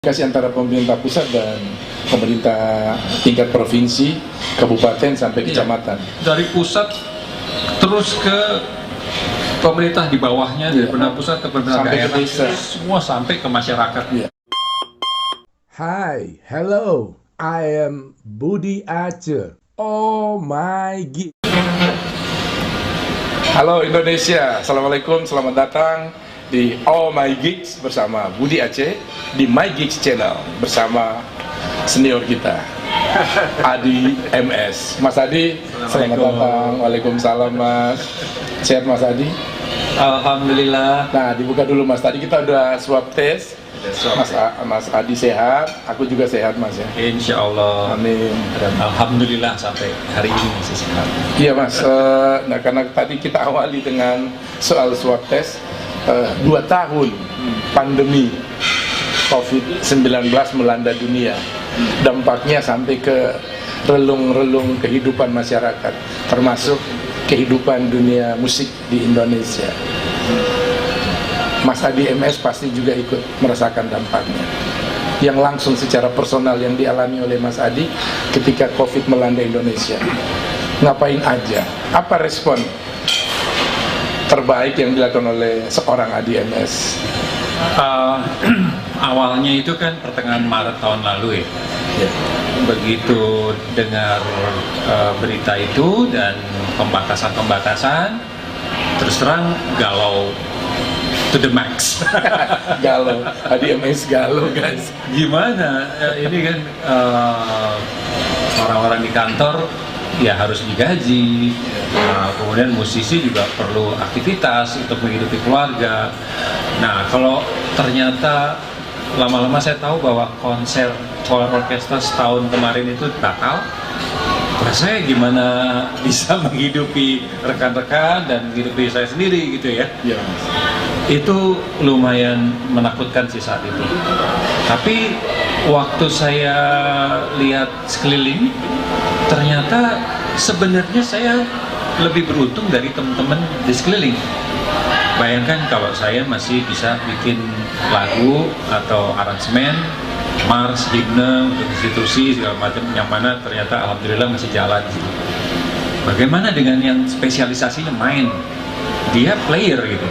Komunikasi antara pemerintah pusat dan pemerintah tingkat provinsi, kabupaten sampai kecamatan. Dari pusat terus ke pemerintah di bawahnya, dari pemerintah pusat ke pemerintah Sampai ke daerah, desa. semua sampai ke masyarakat. Hi, hello, I am Budi Aceh. Oh my god. Halo Indonesia, Assalamualaikum, selamat datang di Oh My Gigs bersama Budi Aceh di My Gigs Channel bersama senior kita Adi MS. Mas Adi, selamat datang. Waalaikumsalam Mas. Sehat Mas Adi? Alhamdulillah. Nah, dibuka dulu Mas. Tadi kita udah swab test. Mas Adi sehat, aku juga sehat Mas ya. Insya Allah. Amin. Dan alhamdulillah sampai hari ini masih sehat. Iya Mas, nah karena tadi kita awali dengan soal swab test, 2 tahun pandemi COVID-19 melanda dunia, dampaknya sampai ke relung-relung kehidupan masyarakat, termasuk kehidupan dunia musik di Indonesia. Mas Adi MS pasti juga ikut merasakan dampaknya, yang langsung secara personal yang dialami oleh Mas Adi ketika COVID melanda Indonesia. Ngapain aja? Apa respon terbaik yang dilakukan oleh seorang Adi MS? Awalnya itu kan pertengahan Maret tahun lalu ya. Begitu dengar berita itu dan pembatasan, terus terang galau to the max. Galau, Adi MS galau guys. Gimana? Ini kan orang-orang di kantor ya harus digaji, kemudian musisi juga perlu aktivitas untuk menghidupi keluarga. Nah, kalau ternyata lama-lama saya tahu bahwa konser choir orkestra setahun kemarin itu batal, saya gimana bisa menghidupi rekan-rekan dan menghidupi saya sendiri gitu ya. Iya Mas. Itu lumayan menakutkan sih saat itu. Tapi waktu saya lihat sekeliling, ternyata sebenarnya saya lebih beruntung dari teman-teman di sekeliling. Bayangkan kalau saya masih bisa bikin lagu atau aransemen, mars, himne untuk institusi segala macam, yang mana ternyata alhamdulillah masih jalan. Bagaimana dengan yang spesialisasinya main? Dia player gitu,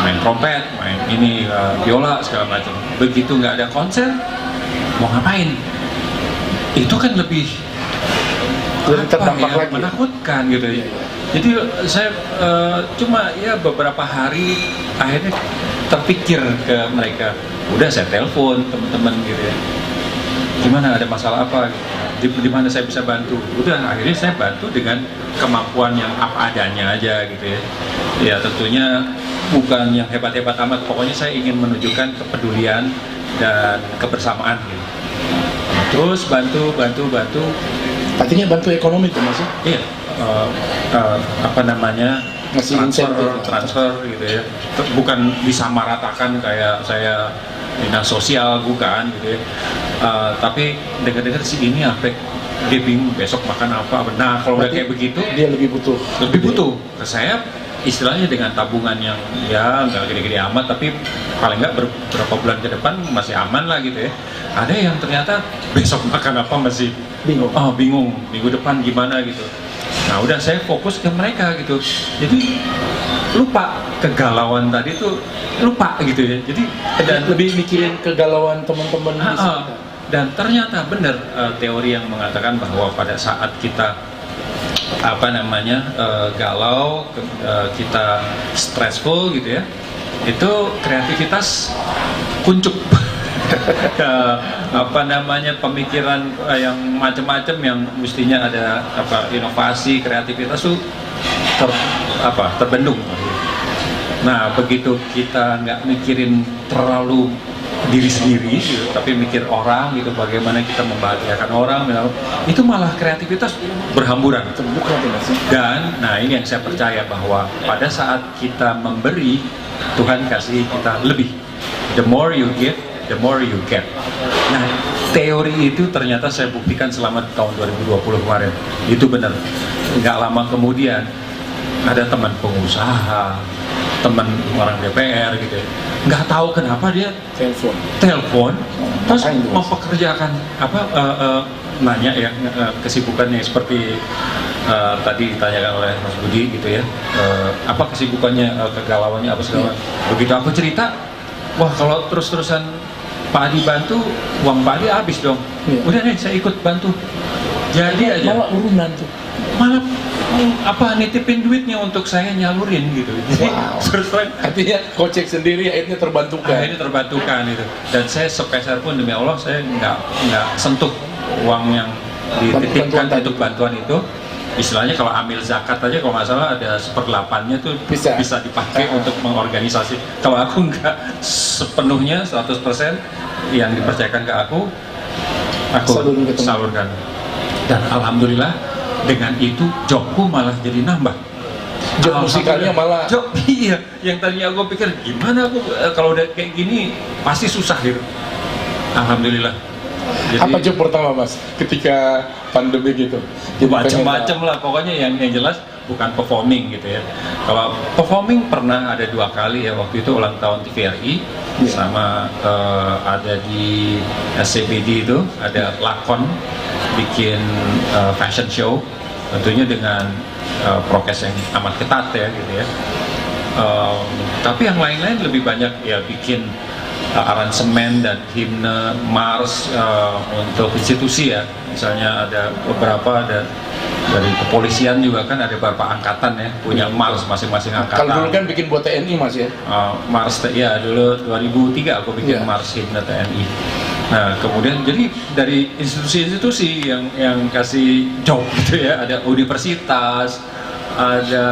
main trompet, main ini biola segala macam. Begitu nggak ada konser, mau ngapain? Itu kan lebih terdampak lagi, menakutkan gitu ya. Jadi saya cuma ya beberapa hari akhirnya terpikir ke mereka, udah saya telepon teman-teman gitu ya, gimana, ada masalah apa gitu, di mana saya bisa bantu. Udah akhirnya saya bantu dengan kemampuan yang apa adanya aja gitu ya. Ya tentunya bukan yang hebat-hebat amat, pokoknya saya ingin menunjukkan kepedulian dan kebersamaan gitu. Terus bantu. Artinya bantu ekonomi tuh Mas? Iya, apa namanya, Ngasih transfer gitu ya. Bukan disamaratakan kayak saya dinas sosial, bukan gitu ya. Tapi dengar-dengar sih ini sampai dia bingung besok makan apa. Nah kalau udah kayak begitu, Dia lebih butuh. Ke saya istilahnya dengan tabungan yang ya nggak gede-gede amat, tapi paling nggak beberapa bulan ke depan masih aman lah gitu ya. Ada yang ternyata besok makan apa masih Bingung. bingung, minggu depan gimana gitu. Nah udah saya fokus ke mereka gitu, jadi lupa kegalauan tadi tuh, lupa gitu ya. Jadi Dan lebih mikirin kegalauan teman-teman di sekitar. dan ternyata benar teori yang mengatakan bahwa pada saat kita galau, kita stressful gitu ya, itu kreativitas kuncup. Pemikiran yang macam-macam yang mestinya ada inovasi, kreativitas tuh terbendung. Nah begitu kita nggak mikirin terlalu diri sendiri gitu, tapi mikir orang gitu, bagaimana kita membahagiakan orang, itu malah kreativitas berhamburan. Terbuka tuh Mas. Dan nah ini yang saya percaya, bahwa pada saat kita memberi, Tuhan kasih kita lebih. The more you give, the more you get. Nah teori itu ternyata saya buktikan selama tahun 2020 kemarin. Itu benar. Nggak lama kemudian ada teman pengusaha, teman orang DPR gitu, nggak tahu kenapa dia telepon Terus Ngapain tuh, Mas? mempekerjakan apa nanya ya kesibukannya seperti tadi ditanyakan oleh Mas Budi gitu ya, apa kesibukannya, kegalauannya apa segala. Begitu aku cerita, wah kalau terus-terusan Pak Adi bantu, uang Pak Adi habis dong. Iya. Udah deh saya ikut bantu. Jadi aja Malah urunan tuh. malah apa nitipin duitnya untuk saya nyalurin gitu. Jadi Wow. terus terang Artinya kocek sendiri akhirnya terbantukan. akhirnya terbantukan itu. Dan saya sepeser pun demi Allah saya nggak sentuh uang yang dititipkan Bantuan tadi. untuk bantuan itu. Istilahnya kalau ambil zakat aja kalau nggak salah ada 1/8-nya tuh Bisa. dipakai untuk mengorganisasi. Kalau aku nggak sepenuhnya 100% yang dipercayakan ke aku Salurin ke teman. salurkan. Dan alhamdulillah dengan itu jobku malah jadi nambah. Job musikalnya malah Job iya, yang tadinya aku pikir gimana aku kalau udah kayak gini pasti susah gitu. Alhamdulillah. Jadi, apa job pertama Mas ketika pandemi gitu? Jadi macam-macam lah pokoknya yang jelas bukan performing gitu ya. Kalau performing pernah ada 2 kali ya, waktu itu ulang tahun TVRI Iya. sama ada di SCBD itu ada lakon bikin fashion show, tentunya dengan prokes yang amat ketat ya gitu ya. Tapi yang lain-lain lebih banyak ya bikin aransemen dan himne Mars untuk institusi ya. Misalnya ada beberapa dari kepolisian juga kan ada beberapa angkatan ya punya Mars masing-masing angkatan. Kalau dulu kan bikin buat TNI Mas ya. Mars ya dulu 2003 aku bikin Iya. Mars himne TNI. Nah kemudian jadi dari institusi-institusi yang kasih job gitu ya, ada universitas, ada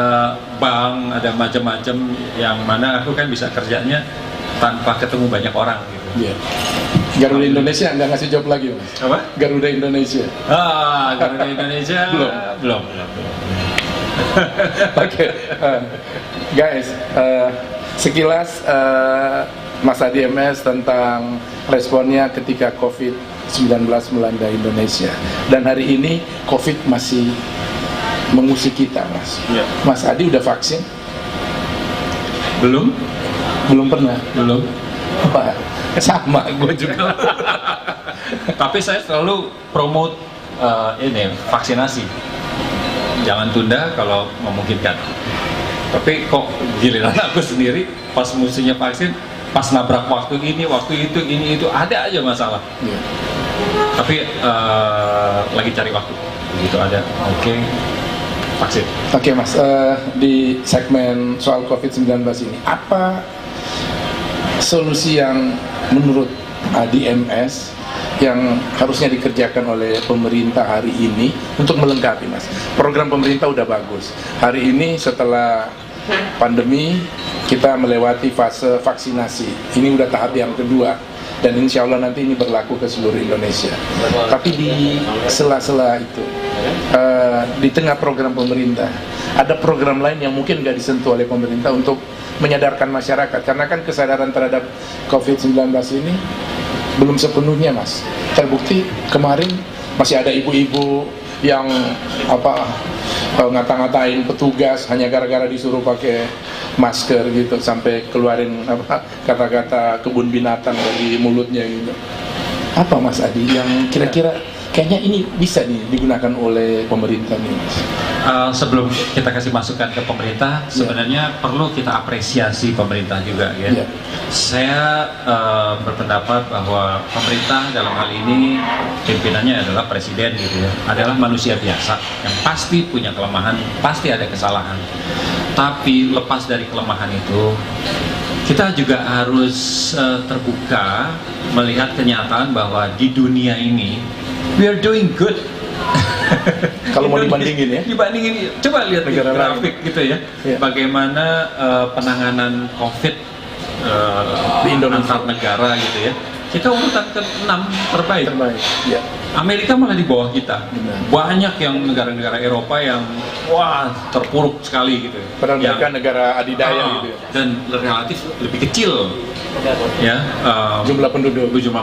bank, ada macam-macam yang mana aku kan bisa kerjanya tanpa ketemu banyak orang gitu. Iya. Garuda Indonesia nggak ngasih job lagi Mas. Apa? Garuda Indonesia. Garuda Indonesia belum. Oke, guys, sekilas Mas Adi MS tentang responnya ketika COVID-19 melanda Indonesia. Dan hari ini COVID masih mengusik kita, Mas. Iya. Mas Adi udah vaksin? Belum. Belum pernah? Belum. Apa? Sama, gue juga. Tapi saya selalu promote ini vaksinasi. Jangan tunda kalau memungkinkan. Tapi kok giliran aku sendiri pas musuhnya vaksin, pas nabrak waktu ini, waktu itu, ini itu ada aja masalah. Iya. Tapi lagi cari waktu. Begitu ada, oke, vaksin. Oke Mas, di segmen soal COVID-19 ini, apa solusi yang menurut Adi MS yang harusnya dikerjakan oleh pemerintah hari ini untuk melengkapi Mas? Program pemerintah udah bagus. Hari ini setelah pandemi kita melewati fase vaksinasi. Ini udah tahap yang kedua dan insya Allah nanti ini berlaku ke seluruh Indonesia. Tapi di sela-sela itu, di tengah program pemerintah, ada program lain yang mungkin nggak disentuh oleh pemerintah untuk menyadarkan masyarakat, karena kan kesadaran terhadap COVID-19 ini belum sepenuhnya Mas. Terbukti kemarin masih ada ibu-ibu yang ngata-ngatain petugas hanya gara-gara disuruh pakai masker gitu, sampai keluarin kata-kata kebun binatang dari mulutnya gitu. Apa Mas Adi yang kira-kira kayaknya ini bisa nih digunakan oleh pemerintah nih Mas? Sebelum kita kasih masukan ke pemerintah, sebenarnya perlu kita apresiasi pemerintah juga ya. Iya. Saya berpendapat bahwa pemerintah dalam hal ini pimpinannya adalah presiden gitu ya, adalah manusia biasa yang pasti punya kelemahan, pasti ada kesalahan. Tapi lepas dari kelemahan itu, kita juga harus terbuka melihat kenyataan bahwa di dunia ini we are doing good. Kalau mau dibandingin ya? Dibandingin, coba lihat di Negara grafik gitu ya, Iya. bagaimana penanganan COVID Di Indonesia. antar negara gitu ya. Kita urutan ke-6 terbaik. Terbaik. Ya. Amerika malah di bawah kita. Benar. Banyak yang negara-negara Eropa yang wah terpuruk sekali gitu. Padahal Yang- mereka negara adidaya gitu ya. Dan relatif lebih kecil ya, Jumlah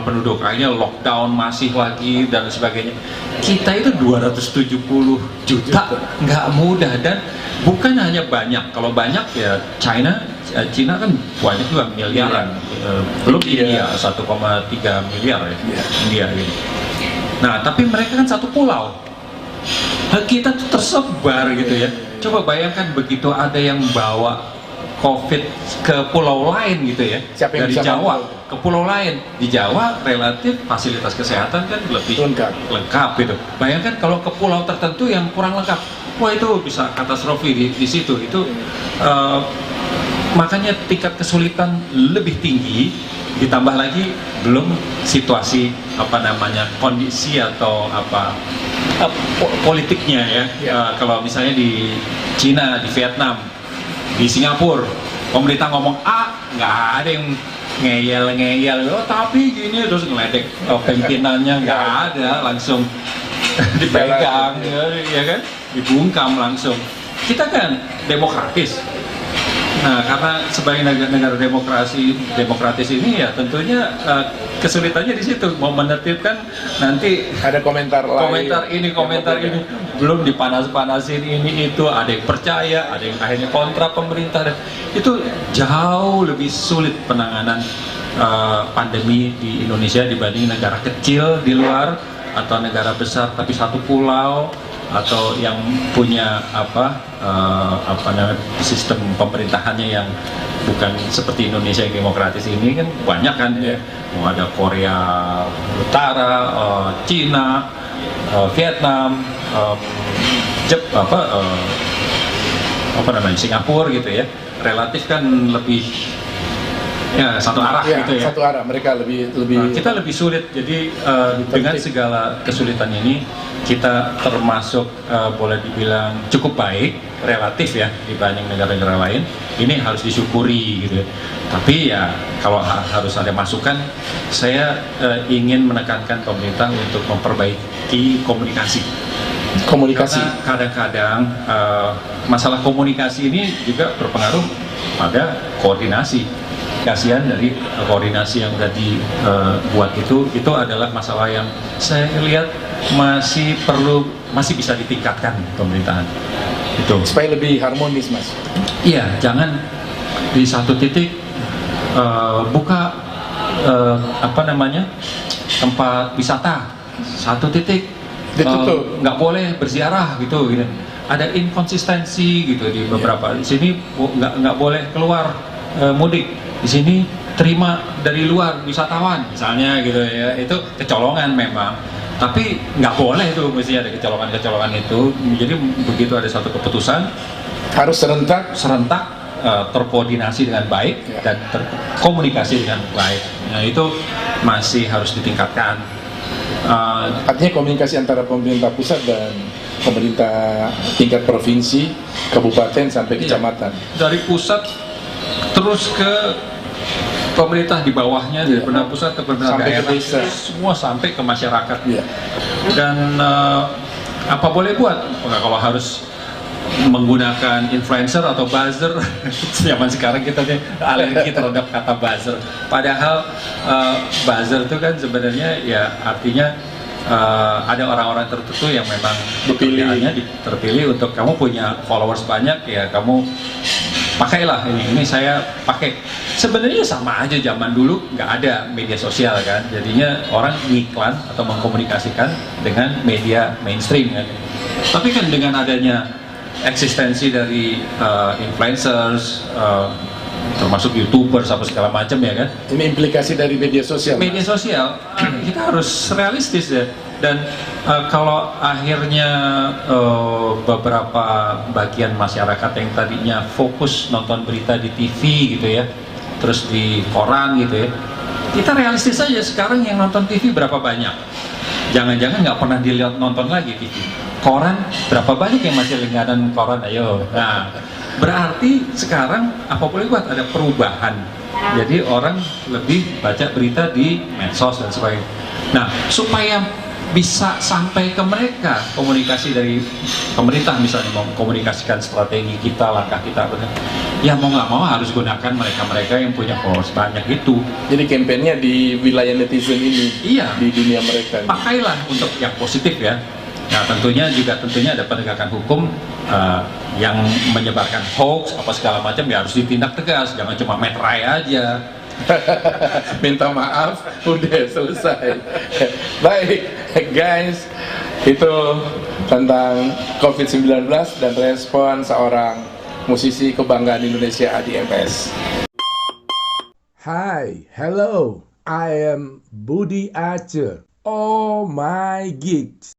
penduduk. akhirnya lockdown masih lagi dan sebagainya. Kita itu 270 juta, nggak mudah, dan bukan hanya banyak. Kalau banyak ya Cina kan banyak juga, miliaran. Belum India 1,3 miliar ya, India gitu. Nah, tapi mereka kan satu pulau. Kita tuh tersebar gitu ya. Coba bayangkan begitu ada yang bawa COVID ke pulau lain gitu ya. Siapa yang Dari bisa Jawa mampu? ke pulau lain. Di Jawa relatif fasilitas kesehatan kan lebih lengkap gitu. Bayangkan kalau ke pulau tertentu yang kurang lengkap, wah itu bisa katastrofi di situ. Itu makanya tingkat kesulitan lebih tinggi, ditambah lagi belum situasi kondisi atau politiknya ya. Kalau misalnya di Cina, di Vietnam, di Singapura, pemerintah ngomong A, nggak ada yang ngeyel, tapi gini, terus ngeledek pimpinannya, nggak ada, langsung dipegang, ya kan, dibungkam langsung. Kita kan demokratis. Nah, karena sebagai negara demokratis ini ya tentunya kesulitannya di situ, mau menertibkan nanti Ada komentar lain. komentar ini, belum dipanas-panasin ini itu, ada yang percaya, ada yang akhirnya kontra pemerintah, dan itu jauh lebih sulit penanganan pandemi di Indonesia dibanding negara kecil di luar atau negara besar tapi satu pulau, atau yang punya sistem pemerintahannya yang bukan seperti Indonesia yang demokratis ini kan banyak kan ya. Ada Korea Utara, Cina, Vietnam, Singapura gitu ya. Relatif kan lebih satu arah gitu ya. Satu arah, mereka lebih Kita lebih sulit. Jadi dengan segala kesulitan ini kita termasuk boleh dibilang cukup baik relatif ya dibanding negara-negara lain. Ini harus disyukuri gitu ya. Tapi ya kalau harus ada masukan, saya ingin menekankan pemerintah untuk memperbaiki komunikasi. Karena kadang-kadang masalah komunikasi ini juga berpengaruh pada koordinasi. Kasihan dari koordinasi yang sudah dibuat itu adalah masalah yang saya lihat masih bisa ditingkatkan pemerintahan itu supaya lebih harmonis, Mas. Iya, jangan di satu titik buka tempat wisata, satu titik ditutup, nggak boleh berziarah gitu. Ada inkonsistensi gitu di beberapa. Di sini nggak boleh keluar mudik. Di sini terima dari luar wisatawan misalnya gitu ya, itu kecolongan memang, tapi nggak boleh itu, mesti ada kecolongan itu. Jadi begitu ada satu keputusan harus serentak terkoordinasi dengan baik dan terkomunikasi dengan baik. Nah itu masih harus ditingkatkan. Artinya komunikasi antara pemerintah pusat dan pemerintah tingkat provinsi, kabupaten sampai kecamatan. Dari pusat terus ke pemerintah di bawahnya, dari pemerintah pusat ke pemerintah daerah, semua sampai ke masyarakat. Dan apa boleh buat? Kalau harus menggunakan influencer atau buzzer, zaman sekarang kita alergi terhadap kata buzzer. Padahal buzzer itu kan sebenarnya ya artinya ada orang-orang tertentu yang memang terpilih untuk kamu punya followers banyak, ya kamu pakailah ini saya pakai. Sebenarnya sama aja, zaman dulu nggak ada media sosial kan, jadinya orang ngiklan atau mengkomunikasikan dengan media mainstream kan. Tapi kan dengan adanya eksistensi dari influencers, termasuk YouTubers apa segala macam ya kan. Ini implikasi dari media sosial. Media sosial kita harus realistis ya. Dan kalau akhirnya beberapa bagian masyarakat yang tadinya fokus nonton berita di TV gitu ya, terus di koran gitu ya, kita realistis saja, sekarang yang nonton TV berapa banyak? Jangan-jangan nggak pernah dilihat nonton lagi TV. Koran berapa banyak yang masih langganan koran? Ayo. Nah, berarti sekarang apa boleh buat, ada perubahan. Jadi orang lebih baca berita di medsos dan sebagainya. Nah, supaya bisa sampai ke mereka, komunikasi dari pemerintah misalnya mau komunikasikan strategi kita, langkah kita, ya mau nggak mau harus gunakan mereka-mereka yang punya followers banyak itu. Jadi kampanyenya di wilayah netizen ini, Iya. di dunia mereka. Pakailah untuk yang positif ya. Nah tentunya ada penegakan hukum yang menyebarkan hoax apa segala macam ya harus ditindak tegas, jangan cuma metrai aja. Minta maaf, udah selesai. Baik, guys, itu tentang COVID-19 dan respon seorang musisi kebanggaan Indonesia, Adi MS. Hi, hello, I am Budi Aceh. Oh my gigs.